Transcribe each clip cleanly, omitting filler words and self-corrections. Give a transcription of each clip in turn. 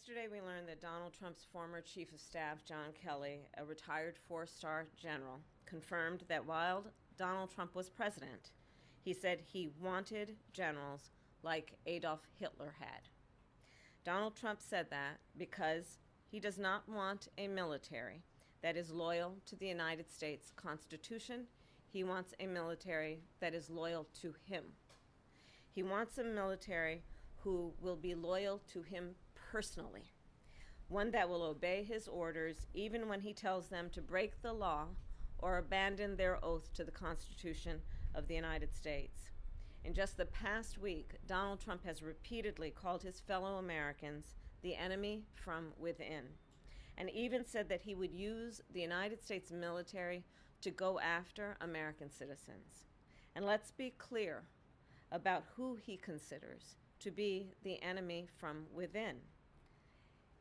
Yesterday, we learned that Donald Trump's former chief of staff, John Kelly, a retired four-star general, confirmed that while Donald Trump was president, he said he wanted generals like Adolf Hitler had. Donald Trump said that because he does not want a military that is loyal to the United States Constitution. He wants a military that is loyal to him. He wants a military who will be loyal to him personally, one that will obey his orders even when he tells them to break the law or abandon their oath to the Constitution of the United States. In just the past week, Donald Trump has repeatedly called his fellow Americans the enemy from within, and even said that he would use the United States military to go after American citizens. And let's be clear about who he considers to be the enemy from within.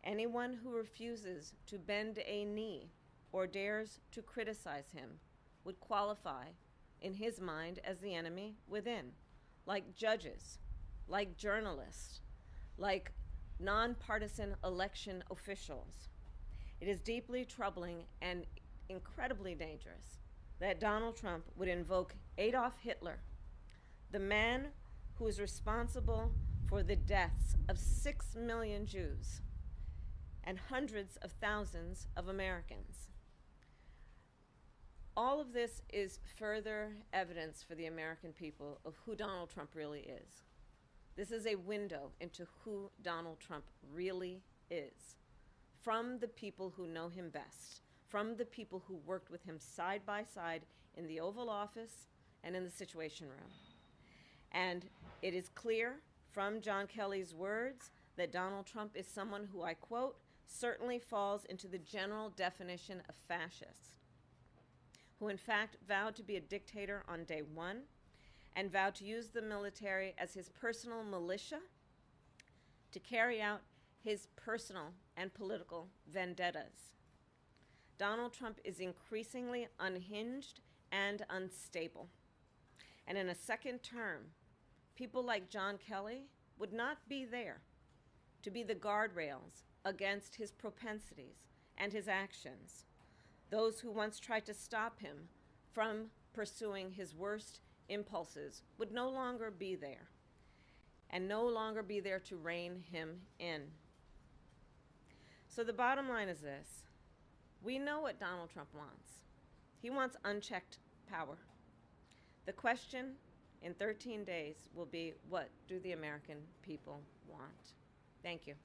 Anyone who refuses to bend a knee or dares to criticize him would qualify, in his mind, as the enemy within, like judges, like journalists, like nonpartisan election officials. It is deeply troubling and incredibly dangerous that Donald Trump would invoke Adolf Hitler, the man who is responsible for the deaths of 6 million Jews and hundreds of thousands of Americans. All of this is further evidence for the American people of who Donald Trump really is. This is a window into who Donald Trump really is, from the people who know him best, from the people who worked with him side by side in the Oval Office and in the Situation Room. And it is clear from John Kelly's words that Donald Trump is someone who, I quote, certainly falls into the general definition of fascist, who in fact vowed to be a dictator on day one and vowed to use the military as his personal militia to carry out his personal and political vendettas. Donald Trump is increasingly unhinged and unstable. And in a second term, people like John Kelly would not be there to be the guardrails against his propensities and his actions. Those who once tried to stop him from pursuing his worst impulses would no longer be there, and no longer be there to rein him in. So the bottom line is this: we know what Donald Trump wants. He wants unchecked power. The question in 13 days will be, what do the American people want? Thank you.